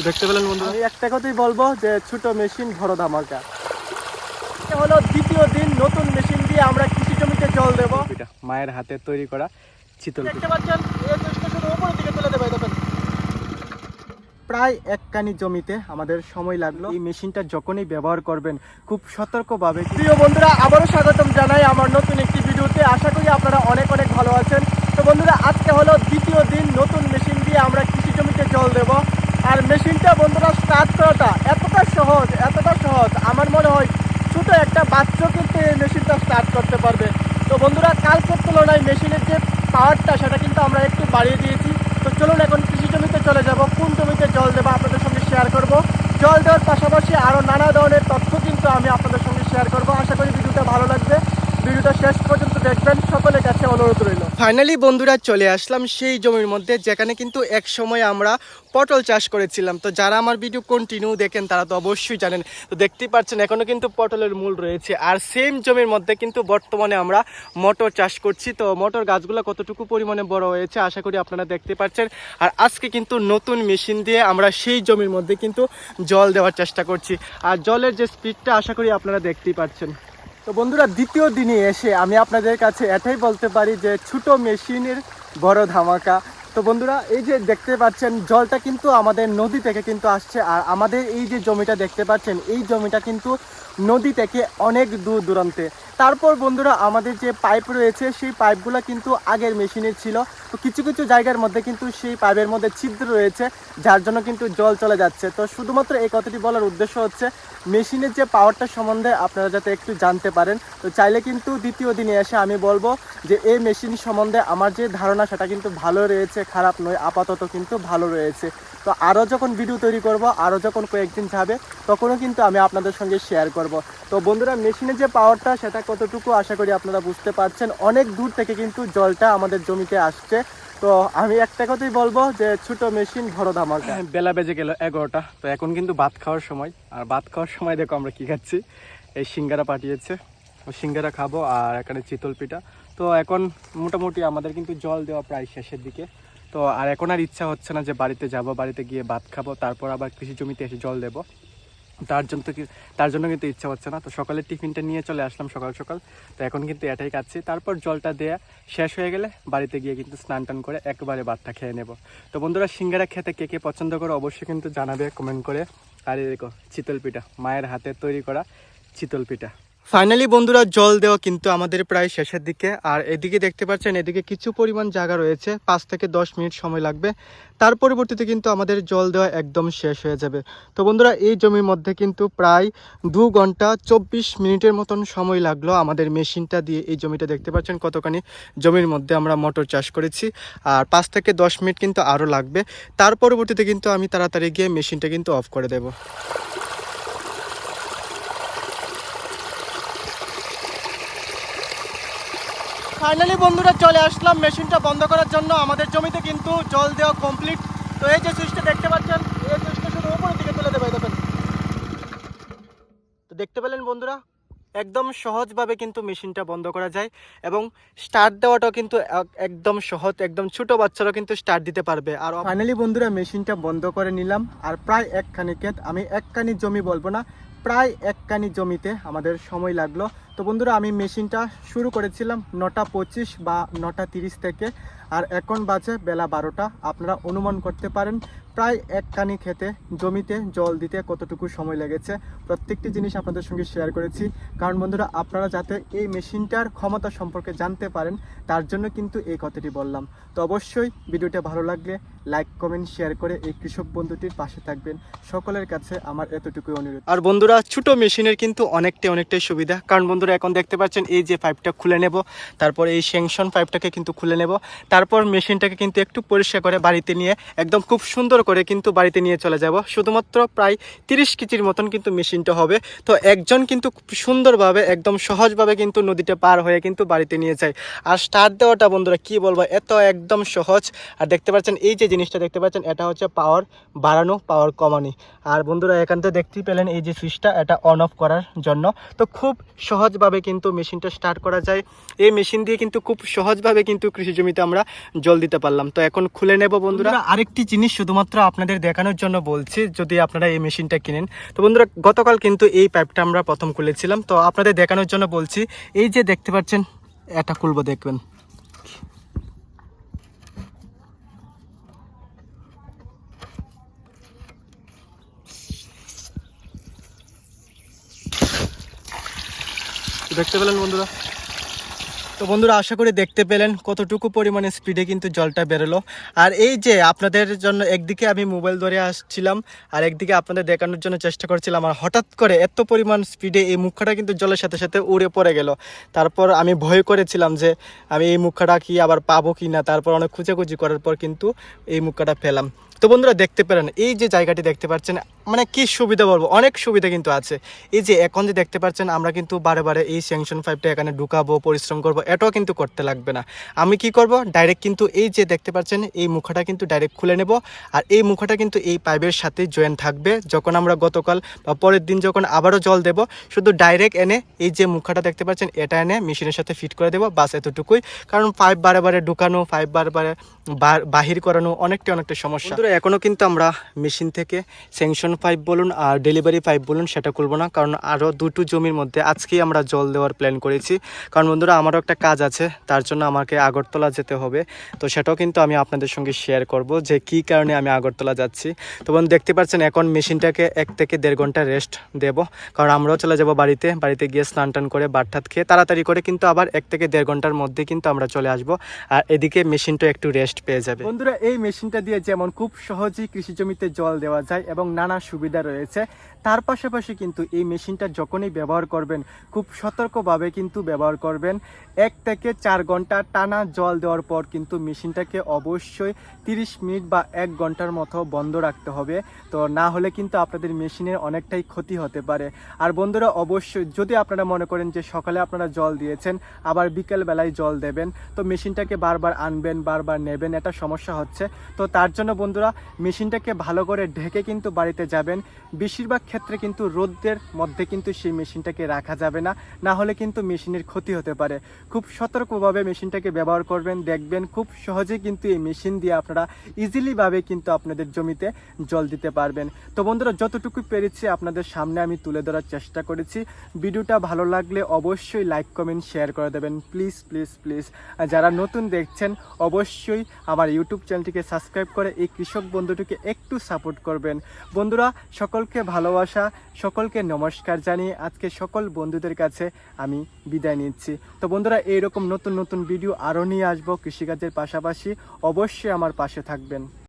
দেখতে পেলেন বন্ধুরা, আমি একটা কথাই বলবো যে ছোট মেশিন বড় ধামাকা। এটা হলো দ্বিতীয় দিন নতুন মেশিন দিয়ে আমরা কৃষি জমিতে জল দেবো। এটা মায়ের হাতে তৈরি করা চিতল দেখতে পাচ্ছেন, এই চেষ্টা শুধু উপরের দিকে তুলে দেবে। দেখেন প্রায় এক কানি জমিতে আমাদের সময় লাগলো। এই মেশিনটা যখনই ব্যবহার করবেন খুব সতর্কভাবে। প্রিয় বন্ধুরা, আবারও স্বাগতম জানাই আমার নতুন একটি ভিডিওতে। আশা করি আপনারা অনেক অনেক ভালো আছেন। তো বন্ধুরা, আজকে হলো দ্বিতীয় দিন নতুন মেশিন দিয়ে আমরা কৃষি জমিতে জল দেব। আর মেশিনটা বন্ধুরা স্টার্ট করাটা এতটা সহজ আমার মনে হয় ছোট একটা বাচ্চা কিন্তু এই মেশিনটা স্টার্ট করতে পারবে। তো বন্ধুরা, কালকের তুলনায় মেশিনের যে পাওয়ারটা সেটা কিন্তু আমরা একটু বাড়িয়ে দিয়েছি। তো চলুন এখন কৃষি জমিতে চলে যাব। কোন জমিতে জল দেবো আপনাদের সঙ্গে শেয়ার করব। জল দেওয়ার পাশাপাশি আরও নানা ধরনের তথ্য কিন্তু আমি আপনাদের সঙ্গে শেয়ার করব। আশা করি ভিডিওটা ভালো লাগবে, ভিডিওটা শেষ পর্যন্ত দেখবেন, সকলের কাছে অনুরোধ রইল। ফাইনালি বন্ধুরা চলে আসলাম সেই জমির মধ্যে যেখানে কিন্তু এক সময় আমরা পটল চাষ করেছিলাম। তো যারা আমার ভিডিও কন্টিনিউ দেখেন তারা তো অবশ্যই জানেন। তো দেখতেই পাচ্ছেন এখনো কিন্তু পটলের মূল রয়েছে। আর সেম জমির মধ্যে কিন্তু বর্তমানে আমরা মটর চাষ করছি। তো মটর গাছগুলো কতটুকু পরিমাণে বড় হয়েছে আশা করি আপনারা দেখতে পাচ্ছেন। আর আজকে কিন্তু নতুন মেশিন দিয়ে আমরা সেই জমির মধ্যে কিন্তু জল দেওয়ার চেষ্টা করছি। আর জলের যে স্পিডটা আশা করি আপনারা দেখতেই পাচ্ছেন। তো বন্ধুরা, দ্বিতীয় দিনে এসে আমি আপনাদের কাছে এটাই বলতে পারি যে ছোট মেশিনের বড় ধামাকা। তো বন্ধুরা, এই যে দেখতে পাচ্ছেন জলটা কিন্তু আমাদের নদী থেকে কিন্তু আসছে। আর আমাদের এই যে জমিটা দেখতে পাচ্ছেন এই জমিটা কিন্তু নদী থেকে অনেক দূর দূরান্তে। তারপর বন্ধুরা, আমাদের যে পাইপ রয়েছে সেই পাইপগুলো কিন্তু আগের মেশিনের ছিল। তো কিছু কিছু জায়গার মধ্যে কিন্তু সেই পাইপের মধ্যে ছিদ্র রয়েছে, যার জন্য কিন্তু জল চলে যাচ্ছে। তো শুধুমাত্র এই কথাটি বলার উদ্দেশ্য হচ্ছে মেশিনের যে পাওয়ারটা সম্বন্ধে আপনারা যাতে একটু জানতে পারেন। তো চাইলে কিন্তু দ্বিতীয় দিনে এসে আমি বলবো যে এই মেশিন সম্বন্ধে আমার যে ধারণা সেটা কিন্তু ভালো রয়েছে, খারাপ নয়, আপাতত কিন্তু ভালো রয়েছে। তো আরও যখন ভিডিও তৈরি করব, আরও যখন কয়েকদিন যাবে তখনও কিন্তু আমি আপনাদের সঙ্গে শেয়ার করব। তো বন্ধুরা, মেশিনের যে পাওয়ারটা সেটা কতটুকু আশা করি আপনারা বুঝতে পারছেন। অনেক দূর থেকে কিন্তু জলটা আমাদের জমিতে আসছে। তো আমি একটা কথাই বলবো যে ছোট মেশিন বড় ধামাকা। বেলা বেজে গেল 11টা। তো এখন কিন্তু ভাত খাওয়ার সময়। আর ভাত খাওয়ার সময় দেখো আমরা কি খাচ্ছি, এই সিঙ্গারা পাঠিয়েছে, সিঙ্গারা খাবো আর এখানে চিতল পিঠা। তো এখন মোটামুটি আমাদের কিন্তু জল দেওয়া প্রায় শেষের দিকে। তো আর এখন আর ইচ্ছা হচ্ছে না যে বাড়িতে যাব, বাড়িতে গিয়ে ভাত খাবো, তারপর আবার কৃষি জমিতে এসে জল দেবো। তার জন্য কিন্তু ইচ্ছা হচ্ছে না। তো সকালের টিফিনটা নিয়ে চলে আসলাম সকাল সকাল। তো এখন কিন্তু এটাই খাচ্ছি। তারপর জলটা দেয়া শেষ হয়ে গেলে বাড়িতে গিয়ে কিন্তু স্নান টান করে একবারে ভাতটা খেয়ে নেব। তো বন্ধুরা, সিঙ্গারা খেতে কে কে পছন্দ করে অবশ্যই কিন্তু জানাবে কমেন্ট করে। আর এই দেখো চিতল পিঠা, মায়ের হাতে তৈরি করা চিতল পিঠা। ফাইনালি বন্ধুরা, জল দেওয়া কিন্তু আমাদের প্রায় শেষের দিকে। আর এদিকে দেখতে পাচ্ছেন এদিকে কিছু পরিমাণ জায়গা রয়েছে, 5 থেকে 10 মিনিট সময় লাগবে। তার পরবর্তীতে কিন্তু আমাদের জল দেওয়া একদম শেষ হয়ে যাবে। তো বন্ধুরা, এই জমির মধ্যে কিন্তু প্রায় 2 ঘন্টা 24 মিনিটের মতন সময় লাগলো আমাদের মেশিনটা দিয়ে। এই জমিটা দেখতে পাচ্ছেন কতখানি জমির মধ্যে আমরা মটর চাষ করেছি। আর 5 থেকে 10 মিনিট কিন্তু আরও লাগবে। তার পরবর্তীতে কিন্তু আমি তাড়াতাড়ি গিয়ে মেশিনটা কিন্তু অফ করে দেবো। ফাইনালি বন্ধুরা চলে আসলাম মেশিনটা বন্ধ করার জন্য। আমাদের জমিতে কিন্তু জল দেওয়া কমপ্লিট। তো এই যে সুইচটা দেখতে পাচ্ছেন, এই সুইচটা শুধু উপরের দিকে তুলে দেবে। দেখেন, তো দেখতে পেলেন বন্ধুরা, একদম সহজভাবে কিন্তু মেশিনটা বন্ধ করা যায় এবং স্টার্ট দেওয়াটাও কিন্তু একদম সহজ, একদম ছোট বাচ্চারাও কিন্তু স্টার্ট দিতে পারবে। আর ফাইনালি বন্ধুরা মেশিনটা বন্ধ করে নিলাম। আর প্রায় একখানি ক্ষেত, আমি একখানি জমি বলবো না, প্রায় একখানি জমিতে আমাদের সময় লাগলো। তো বন্ধুরা, আমি মেশিনটা শুরু করেছিলাম 9:25 বা 9:30 থেকে। আর এখন বাজে বেলা 12টা। আপনারা অনুমান করতে পারেন প্রায় একখানি খেতে জমিতে জল দিতে কতটুকু সময় লেগেছে। প্রত্যেকটি জিনিস আপনাদের সঙ্গে শেয়ার করেছি, কারণ বন্ধুরা আপনারা যাতে এই মেশিনটার ক্ষমতা সম্পর্কে জানতে পারেন তার জন্য কিন্তু এই কথাটি বললাম। তো অবশ্যই ভিডিওটা ভালো লাগলে লাইক কমেন্ট শেয়ার করে এই কৃষক বন্ধুটির পাশে থাকবেন, সকলের কাছে আমার এতটুকুই অনুরোধ। আর বন্ধুরা, ছোট মেশিনের কিন্তু অনেকটাই সুবিধা, কারণ বন্ধুরা এখন দেখতে পাচ্ছেন এই যে পাইপটা খুলে নেব, তারপর এই সেকশন পাইপটাকে কিন্তু খুলে নেব, তারপর মেশিনটাকে কিন্তু একটু পরিষ্কার করে বাড়িতে নিয়ে একদম খুব সুন্দর করে কিন্তু বাড়িতে নিয়ে চলে যাব। শুধুমাত্র প্রায় 30 কেজির মতন কিন্তু মেশিনটা হবে। তো একজন কিন্তু খুব সুন্দরভাবে একদম সহজভাবে কিন্তু নদীটা পার হয়ে কিন্তু বাড়িতে নিয়ে যায়। আর স্টার্ট দেওয়াটা বন্ধুরা কি বলবো, এত একদম সহজ। আর দেখতে পাচ্ছেন এই যে জিনিসটা দেখতে পাচ্ছেন, এটা হচ্ছে পাওয়ার বাড়ানো, পাওয়ার কমানো। আর বন্ধুরা এখান থেকে দেখতেই পেলেন এই যে সুইচটা, এটা অন অফ করার জন্য। তো খুব সহজভাবে কিন্তু মেশিনটা স্টার্ট করা যায়। এই মেশিন দিয়ে কিন্তু খুব সহজভাবে কিন্তু কৃষি জমিতে আমরা জল দিতে পারলাম। তো এখন খুলে নেব বন্ধুরা। আরেকটি জিনিস শুধুমাত্র শুধুমাত্র আপনাদের দেখানোর জন্য বলছি, যদি আপনারা এই মেশিনটা কিনেন। তো বন্ধুরা গতকাল কিন্তু এই পাইপটা আমরা প্রথম খুলেছিলাম, তো আপনাদের দেখানোর জন্য বলছি। এই যে দেখতে পাচ্ছেন, এটা খুলবো, দেখবেন। দেখতে পেলেন বন্ধুরা? তো বন্ধুরা আশা করি দেখতে পেলেন কতটুকু পরিমাণে স্পিডে কিন্তু জলটা বেরোলো। আর এই যে আপনাদের জন্য একদিকে আমি মোবাইল ধরে আসছিলাম, আর একদিকে আপনাদের দেখানোর জন্য চেষ্টা করছিলাম, আর হঠাৎ করে এত পরিমাণ স্পিডে এই মুখাটা কিন্তু জলের সাথে সাথে উড়ে পড়ে গেল। তারপর আমি ভয় করেছিলাম যে আমি এই মুখাটা কি আবার পাবো কি না। তারপর অনেক খুঁজেখুঁজি করার পর কিন্তু এই মুখাটা পেলাম। তো বন্ধুরা দেখতে পেলেন এই যে জায়গাটি দেখতে পাচ্ছেন, মানে কি সুবিধা বলবো, অনেক সুবিধা কিন্তু আছে। এই যে এখন যে দেখতে পাচ্ছেন, আমরা কিন্তু বারে বারে এই স্যাংশন পাইপটা এখানে ঢুকাবো, পরিশ্রম করব, এটাও কিন্তু করতে লাগবে না। আমি কি করব, ডাইরেক্ট কিন্তু এই যে দেখতে পাচ্ছেন এই মুখাটা কিন্তু ডাইরেক্ট খুলে নেব। আর এই মুখাটা কিন্তু এই পাইপের সাথে জয়েন্ট থাকবে। যখন আমরা গতকাল বা পরের দিন যখন আবারও জল দেব, শুধু ডাইরেক্ট এনে এই যে মুখাটা দেখতে পাচ্ছেন এটা এনে মেশিনের সাথে ফিট করে দেবো, বাস এতটুকুই। কারণ পাইপ বারে বারে ঢুকানো, পাইপ বারে বারে বাহির করানো অনেকটা সমস্যা। এখনও কিন্তু আমরা মেশিন থেকে স্যাংশন পাইপ বলুন আর ডেলিভারি পাইপ বলুন সেটা খুলবো না, কারণ আরও দুটো জমির মধ্যে আজকেই আমরা জল দেওয়ার প্ল্যান করেছি। কারণ বন্ধুরা আমারও একটা কাজ আছে, তার জন্য আমাকে আগরতলা যেতে হবে। তো সেটাও কিন্তু আমি আপনাদের সঙ্গে শেয়ার করব যে কী কারণে আমি আগরতলা যাচ্ছি। তো বন্ধু দেখতে পাচ্ছেন এখন মেশিনটাকে 1 থেকে 1.5 ঘন্টা রেস্ট দেব, কারণ আমরাও চলে যাব বাড়িতে গিয়ে স্নান টান করে ভাত ঠাত খেয়ে তাড়াতাড়ি করে কিন্তু আবার 1 থেকে 1.5 ঘন্টার মধ্যে কিন্তু আমরা চলে আসব। আর এদিকে মেশিনটা একটু রেস্ট পেয়ে যাবে। বন্ধুরা এই মেশিনটা দিয়ে যেমন খুব সহজেই কৃষি জমিতে জল দেওয়া যায় এবং নানা সুবিধা রয়েছে, তার পাশাপাশি কিন্তু এই মেশিনটা যখনই ব্যবহার করবেন খুব সতর্কভাবে কিন্তু ব্যবহার করবেন। 1 থেকে 4 ঘন্টা টানা জল দেওয়ার পর কিন্তু মেশিনটাকে অবশ্যই 30 মিনিট বা 1 ঘন্টার মতো বন্ধ রাখতে হবে। তো না হলে কিন্তু আপনাদের মেশিনের অনেকটাই ক্ষতি হতে পারে। আর বন্ধুরা অবশ্যই যদি আপনারা মনে করেন যে সকালে আপনারা জল দিয়েছেন আবার বিকেল বেলায় জল দেবেন, তো মেশিনটাকে বারবার আনবেন, বারবার নেবেন, এটা সমস্যা হচ্ছে। তো তার জন্য বন্ধুরা মেশিনটাকে ভালো করে ঢেকে কিন্তু বাড়িতে যাবেন। বেশিরভাগ ক্ষেত্রে কিন্তু রোদের মধ্যে কিন্তু সেই মেশিনটাকে রাখা যাবে না, না হলে কিন্তু মেশিনের ক্ষতি হতে পারে। খুব সতর্কভাবে মেশিনটাকে ব্যবহার করবেন, দেখবেন খুব সহজেই কিন্তু এই মেশিন দিয়ে আপনারা ইজিলিভাবে কিন্তু আপনাদের জমিতে জল দিতে পারবেন। তো বন্ধুরা যতটুকু পেরেছি আপনাদের সামনে আমি তুলে ধরার চেষ্টা করেছি। ভিডিওটা ভালো লাগলে অবশ্যই লাইক কমেন্ট শেয়ার করে দেবেন প্লিজ প্লিজ প্লিজ। আর যারা নতুন দেখছেন অবশ্যই আমার ইউটিউব চ্যানেলটিকে সাবস্ক্রাইব করে এই কৃষক বন্ধুটিকে একটু সাপোর্ট করবেন। বন্ধুরা সকলকে ভালোবাসা, সকলকে নমস্কার জানিয়ে আজকে সকল বন্ধুদের কাছে আমি বিদায় নিচ্ছি। তো বন্ধুরা এইরকম নতুন নতুন ভিডিও আরও নিয়ে আসবো কৃষিকাজের পাশাপাশি, অবশ্যই আমার পাশে থাকবেন।